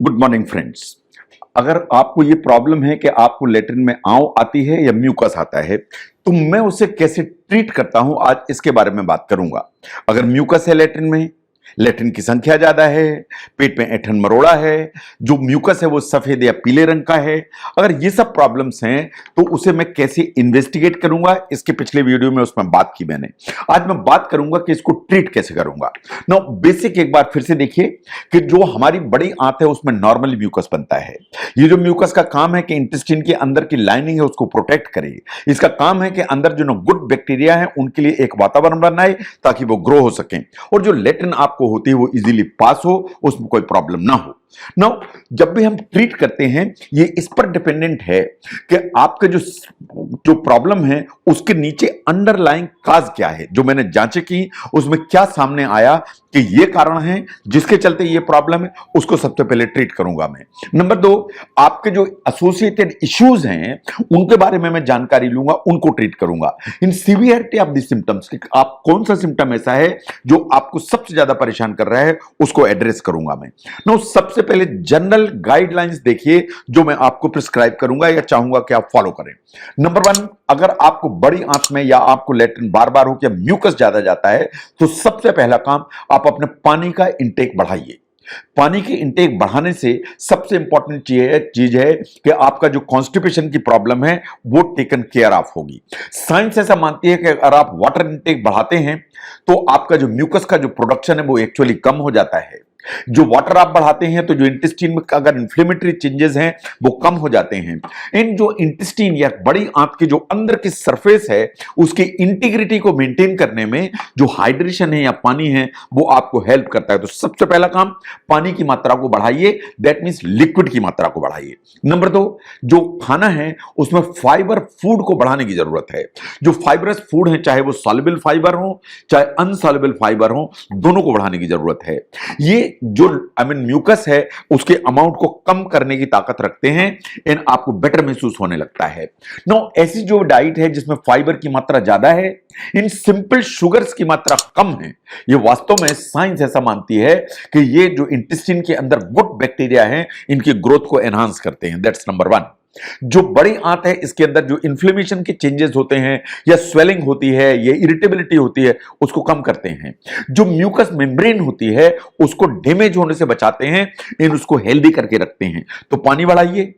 Good morning friends. अगर आपको ये प्रॉब्लम है कि आपको लेटरिन में आंव आती है या म्यूकस आता है तो मैं उसे कैसे ट्रीट करता हूं, आज इसके बारे में बात करूंगा। अगर म्यूकस है लेटरिन में, लेटरिन की संख्या ज्यादा है, पेट में ऐंठन मरोड़ा है, जो म्यूकस है वो सफेद या पीले रंग का है, अगर ये सब प्रॉब्लम्स हैं तो उसे मैं कैसे इन्वेस्टिगेट करूंगा, इसके पिछले वीडियो में उसमें बात की मैंने। आज मैं बात करूंगा कि इसको ट्रीट कैसे करूंगा। नो बेसिक एक बार फिर से देखिए कि जो हमारी बड़ी आंत है उसमें नॉर्मली म्यूकस बनता है। ये जो म्यूकस का काम है कि इंटेस्टाइन के अंदर की लाइनिंग है उसको प्रोटेक्ट करे। इसका काम है कि अंदर जो गुड बैक्टीरिया है उनके लिए एक वातावरण बनाए ताकि वो ग्रो हो सके और जो लेटरिन आपको होती है वो इजीली पास हो, उसमें कोई प्रॉब्लम ना हो। नाउ जब भी हम ट्रीट करते हैं ये इस पर डिपेंडेंट है कि आपके जो प्रॉब्लम है उसके नीचे अंडरलाइंग काज क्या है। जो मैंने जांचें की उसमें क्या सामने आया कि ये कारण है जिसके चलते ये प्रॉब्लम है, उसको सबसे पहले ट्रीट करूंगा मैं। नंबर 2, आपके जो एसोसिएटेड इश्यूज हैं उनके बारे में मैं जानकारी लूंगा, उनको ट्रीट करूंगा। इन सीवियरिटी ऑफ द सिम्टम्स, आप कौन सा सिम्टम ऐसा है जो आपको सबसे ज्यादा परेशान कर रहा है, उसको एड्रेस करूंगा मैं। नो सबसे पहले जनरल गाइडलाइंस देखिए जो मैं आपको प्रिस्क्राइब करूंगा या चाहूंगा कि आप फॉलो करें। नंबर 1, अगर आपको बड़ी आंत में या आपको लेटरिन बार बार हो या म्यूकस ज्यादा जाता है तो सबसे पहला काम आप अपने पानी का इंटेक बढ़ाइए। पानी के इंटेक बढ़ाने से सबसे इंपॉर्टेंट चीज है कि आपका जो कॉन्स्टिपेशन की प्रॉब्लम है वो टेकन केयर ऑफ होगी। साइंस ऐसा मानती है कि अगर आप वाटर इंटेक बढ़ाते हैं तो आपका जो म्यूकस का जो प्रोडक्शन है वो एक्चुअली कम हो जाता है। जो वाटर आप बढ़ाते हैं तो जो इंटेस्टाइन में अगर इन्फ्लेमेटरी चेंजेस हैं वो कम हो जाते हैं। इन जो इंटेस्टाइन या बड़ी आंत की जो अंदर की सरफेस है उसकी इंटीग्रिटी को मेंटेन करने में जो हाइड्रेशन है या पानी है वो आपको हेल्प करता है। तो सबसे पहला काम पानी की मात्रा को बढ़ाइए, दैट मींस लिक्विड की मात्रा को बढ़ाइए। नंबर 2, जो खाना है उसमें फाइबर फूड को बढ़ाने की जरूरत है। जो फाइबरस फूड है चाहे वो सॉल्युबल फाइबर हो चाहे अनसॉल्युबल फाइबर हो, दोनों को बढ़ाने की जरूरत है। ये जो म्यूकस है उसके अमाउंट को कम करने की ताकत रखते हैं, इन आपको बेटर महसूस होने लगता है। नो ऐसी जो डाइट है जिसमें फाइबर की मात्रा ज्यादा है, इन सिंपल शुगर्स की मात्रा कम है, ये वास्तव में साइंस ऐसा मानती है कि ये जो इंटेस्टाइन के अंदर गुड बैक्टीरिया है इनकी ग्रोथ को एनहांस करते हैं। That's number 1। जो बड़ी आंत है इसके अंदर जो इन्फ्लेमेशन के चेंजेस होते हैं या स्वेलिंग होती है या इरिटेबिलिटी होती है उसको कम करते हैं। जो म्यूकस मेम्ब्रेन होती है उसको डैमेज होने से बचाते हैं, इन उसको हेल्दी करके रखते हैं। तो पानी बढ़ाइए,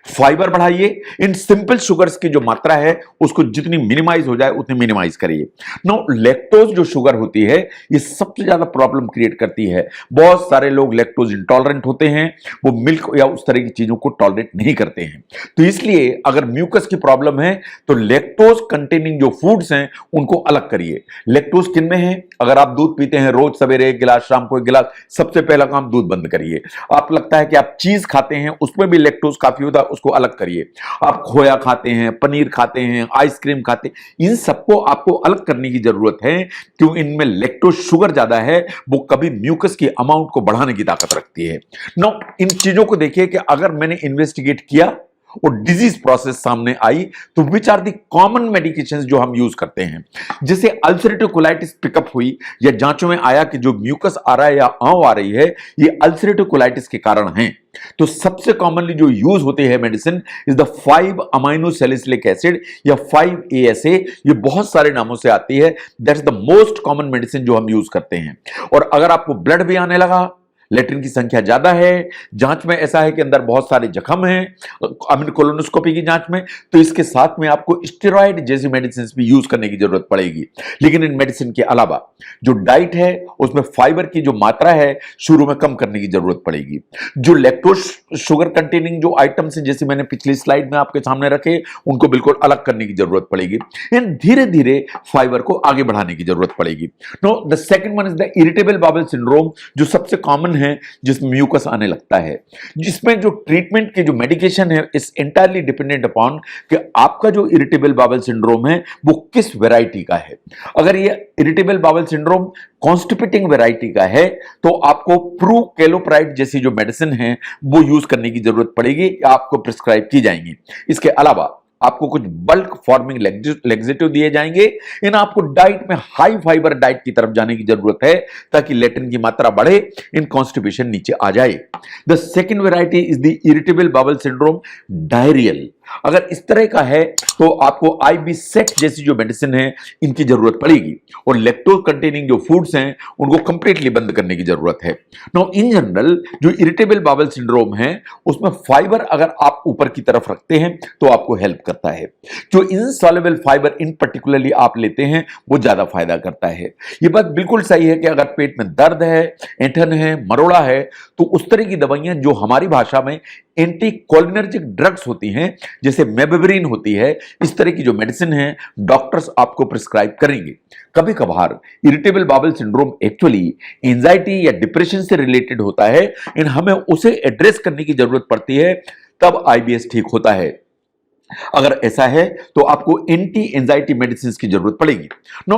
फाइबर बढ़ाइए, इन सिंपल शुगर्स की जो मात्रा है उसको जितनी मिनिमाइज हो जाए उतनी मिनिमाइज करिए। नो लैक्टोज जो शुगर होती है ये सबसे ज्यादा प्रॉब्लम क्रिएट करती है। बहुत सारे लोग लैक्टोज इंटॉलरेंट होते हैं, वो मिल्क या उस तरह की चीजों को टॉलरेट नहीं करते हैं। तो इसलिए अगर म्यूकस की प्रॉब्लम है तो लैक्टोज कंटेनिंग जो फूड्स हैं उनको अलग करिए। लैक्टोज किन में है? अगर आप दूध पीते हैं रोज सवेरे 1 गिलास, शाम को 1 गिलास, सबसे पहला काम दूध बंद करिए। आप लगता है कि आप चीज खाते हैं उसमें भी लैक्टोज काफी होता है, उसको अलग करिए। आप खोया खाते हैं, पनीर खाते हैं, आइसक्रीम खाते हैं, इन सबको आपको अलग करने की जरूरत है क्यों इनमें लैक्टोज शुगर ज्यादा है, वो कभी म्यूकस की अमाउंट को बढ़ाने की ताकत रखती है। नो इन चीजों को देखिए कि अगर मैंने इन्वेस्टिगेट किया और डिजीज प्रोसेस सामने आई तो which are the common medications जो हम यूज करते हैं। जैसे अल्सरेटिव कोलाइटिस पिकअप हुई या जांचों में आया कि जो म्यूकस आ रहा है या आंव आ रही है ये अल्सरेटिव कोलाइटिस के कारण है, तो सबसे कॉमनली जो यूज होती है medicine is the 5 amino salicylic acid या 5-ASA। ये बहुत सारे नामों से आती है, that's the most common medicine जो हम यूज करते हैं। और अगर आपको ब्लड भी आने लगा, लेटरिन की संख्या ज्यादा है, जांच में ऐसा है कि अंदर बहुत सारे जख्म हैं कोलोनोस्कोपी की जांच में, तो इसके साथ में आपको स्टेरॉइड जैसी मेडिसिन भी यूज करने की जरूरत पड़ेगी। लेकिन इन मेडिसिन के अलावा जो डाइट है उसमें फाइबर की जो मात्रा है शुरू में कम करने की जरूरत पड़ेगी। जो लैक्टोज शुगर कंटेनिंग जो आइटम्स हैं जैसे मैंने पिछली स्लाइड में आपके सामने रखे उनको बिल्कुल अलग करने की जरूरत पड़ेगी। इन धीरे धीरे फाइबर को आगे बढ़ाने की जरूरत पड़ेगी। Know the second one is the irritable bowel syndrome, जो सबसे कॉमन है जिसमें म्यूकस आने लगता है। जिसमें जो ट्रीटमेंट की जो मेडिकेशन है इस एंटायरली डिपेंडेंट अपॉन कि आपका जो इरिटेबल बाउल सिंड्रोम है वो किस वैरायटी का है। अगर ये इरिटेबल बाउल सिंड्रोम कॉन्स्टिपेटिंग वैरायटी का है तो आपको प्रूकेलोप्राइड जैसी जो मेडिसिन है वो यूज करने की जरूरत पड़ेगी या आपको प्रिस्क्राइब की जाएंगी। इसके अलावा आपको कुछ बल्क फॉर्मिंग लेक्सेटिव दिए जाएंगे। इन आपको डाइट में हाई फाइबर डाइट की तरफ जाने की जरूरत है ताकि लेटिन की मात्रा बढ़े, इन कॉन्स्टिपेशन नीचे आ जाए। The second variety is the irritable bowel syndrome, diarrhoeal. अगर इस तरह का है तो आपको आईबी सेट जैसी जो मेडिसिन है इनकी जरूरत पड़ेगी, और लैक्टोज कंटेनिंग जो फूड्स हैं उनको कंप्लीटली बंद करने की जरूरत है। नो इन जनरल जो इरिटेबल बाउल सिंड्रोम है उसमें फाइबर अगर आप ऊपर की तरफ रखते हैं तो आपको हेल्प करता है। जो इनसॉल्युबल फाइबर इन पर्टिकुलरली आप लेते हैं वो ज्यादा फायदा करता है। ये बात बिल्कुल सही है कि अगर पेट में दर्द है, ऐंठन है, मरोड़ा है, तो उस तरह की दवाइयां जो हमारी भाषा में एंटी कोलिनर्जिक ड्रग्स होती हैं, जैसे मेबेवरिन होती है, इस तरह की जो मेडिसिन है डॉक्टर्स आपको प्रिस्क्राइब करेंगे। कभी कभार irritable bowel syndrome actually anxiety या डिप्रेशन से रिलेटेड होता है, इन हमें उसे एड्रेस करने की जरूरत पड़ती है, तब आईबीएस ठीक होता है। अगर ऐसा है तो आपको एंटी एंजाइटी मेडिसिन की जरूरत पड़ेगी। No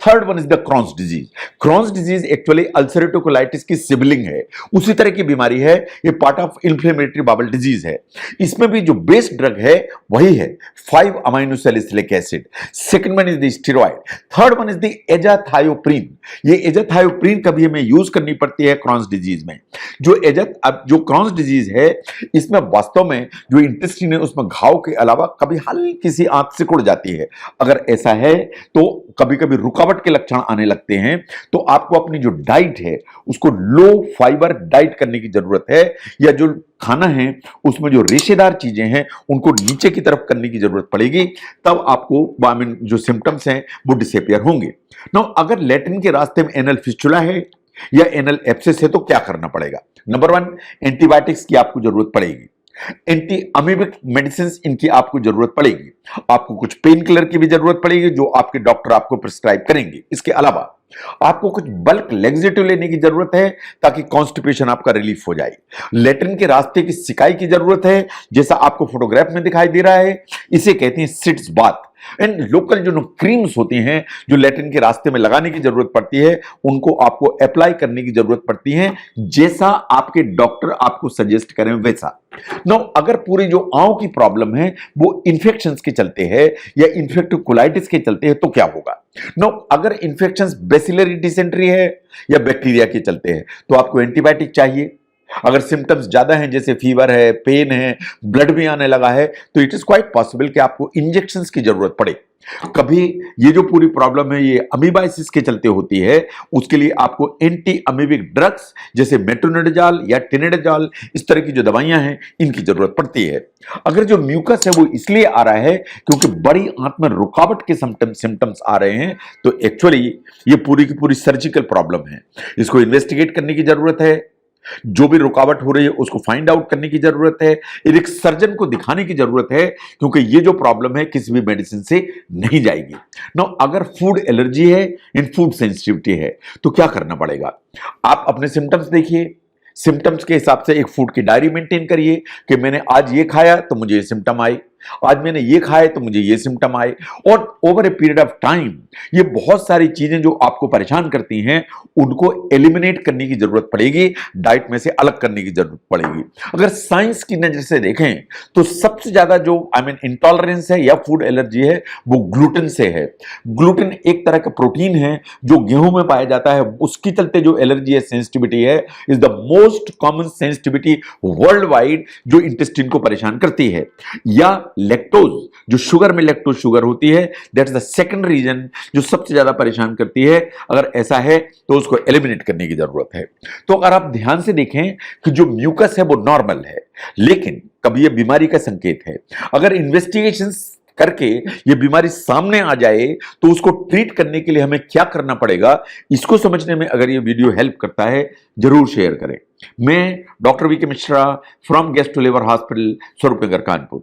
third one is the Crohn's disease. Crohn's disease actually ulcerative colitis की सिबलिंग है, उसी तरह की बीमारी है, ये part of inflammatory bowel disease है। इसमें भी जो बेस ड्रग है वही है 5 amino salicylic acid. Second one is the steroid. Third one is the azathioprine. ये एजाथायोप्रिन कभी हमें यूज करनी पड़ती है क्रॉन्स डिजीज में। जो क्रॉन्स डिजीज है इसमें वास्तव में जो इंटेस्टाइन है उसमें घाव के अलावा कभी हल्की सी आंत सिकुड़ जाती है। अगर ऐसा है तो कभी कभी रुकावट के लक्षण आने लगते हैं, तो आपको अपनी जो डाइट है उसको लो फाइबर डाइट करने की जरूरत है, या जो खाना है उसमें जो रेशेदार चीजें हैं उनको नीचे की तरफ करने की जरूरत पड़ेगी, तब आपको जो सिम्टम्स हैं वो डिसअपियर होंगे। नाउ अगर लैट्रिन के रास्ते में एनल फिस्टुला है या एनल एब्सेस है तो क्या करना पड़ेगा? नंबर 1, एंटीबायोटिक्स की आपको जरूरत पड़ेगी। एंटी अमीबिक मेडिसिन इनकी आपको जरूरत पड़ेगी। आपको कुछ पेन किलर की भी जरूरत पड़ेगी जो आपके डॉक्टर आपको प्रिस्क्राइब करेंगे। इसके अलावा आपको कुछ बल्क लेक्सेटिव लेने की जरूरत है ताकि कॉन्स्टिपेशन आपका रिलीफ हो जाए। लैट्रिन के रास्ते की सिकाई की जरूरत है, जैसा आपको फोटोग्राफ में दिखाई दे रहा है, इसे कहते हैं सिट्स बाथ। एंड लोकल जो क्रीम्स होती हैं जो लैट्रिन के रास्ते में लगाने की जरूरत पड़ती है, उनको आपको अप्लाई करने की जरूरत पड़ती है जैसा आपके डॉक्टर आपको सजेस्ट करें वैसा। नो अगर पूरी जो आंव की प्रॉब्लम है वो इन्फेक्शंस के चलते है या इन्फेक्टिव कोलाइटिस के चलते है तो क्या होगा? नो अगर इन्फेक्शंस बेसिलरी डिसेंट्री है या बैक्टीरिया के चलते हैं तो आपको एंटीबायोटिक चाहिए। अगर सिम्टम्स ज्यादा हैं जैसे फीवर है, पेन है, ब्लड भी आने लगा है, तो इट इज क्वाइट पॉसिबल कि आपको इंजेक्शंस की जरूरत पड़े। कभी ये जो पूरी प्रॉब्लम है ये अमीबाइसिस के चलते होती है, उसके लिए आपको एंटी अमीबिक ड्रग्स जैसे मेट्रोनिडाजोल या टिनिडाजोल, इस तरह की जो दवाइयां हैं इनकी जरूरत पड़ती है। अगर जो म्यूकस है वो इसलिए आ रहा है क्योंकि बड़ी आंत में रुकावट के सिम्टम्स आ रहे हैं, तो एक्चुअली ये पूरी की पूरी सर्जिकल प्रॉब्लम है। इसको इन्वेस्टिगेट करने की जरूरत है, जो भी रुकावट हो रही है उसको फाइंड आउट करने की जरूरत है, एक सर्जन को दिखाने की जरूरत है, क्योंकि ये जो प्रॉब्लम है किसी भी मेडिसिन से नहीं जाएगी। नो अगर फूड एलर्जी है, इन फूड सेंसिटिविटी है, तो क्या करना पड़ेगा? आप अपने सिम्टम्स देखिए, सिम्टम्स के हिसाब से एक फूड की डायरी मेंटेन करिए कि मैंने आज ये खाया तो मुझे ये सिम्टम आए, आज मैंने ये खाया तो मुझे ये सिम्टम आए। और over a period of time ये बहुत सारी चीजें जो आपको परेशान करती हैं उनको एलिमिनेट करने की जरूरत पड़ेगी, डाइट में से अलग करने की जरूरत पड़ेगी। अगर साइंस की नजर से देखें तो सबसे ज्यादा जो इंटॉलरेंस है या फूड एलर्जी है वो ग्लूटेन से है। ग्लूटेन एक तरह का प्रोटीन है जो गेहूं में पाया जाता है, उसके चलते जो एलर्जी है, सेंसिटिविटी है, is the most common sensitivity world wide जो इंटेस्टाइन को परेशान करती है। या लैक्टोज, जो शुगर में लैक्टोज शुगर होती है, दैट्स द सेकंड रीजन जो सबसे ज्यादा परेशान करती है। अगर ऐसा है तो उसको एलिमिनेट करने की जरूरत है। तो अगर आप ध्यान से देखें कि जो म्यूकस है वो नॉर्मल है, लेकिन कभी ये बीमारी का संकेत है। अगर इन्वेस्टिगेशन करके ये बीमारी सामने आ जाए तो उसको ट्रीट करने के लिए हमें क्या करना पड़ेगा, इसको समझने में अगर ये वीडियो हेल्प करता है जरूर शेयर करें। मैं डॉक्टर वी के Mishra from gastro liver hospital, स्वरूप नगर, कानपुर।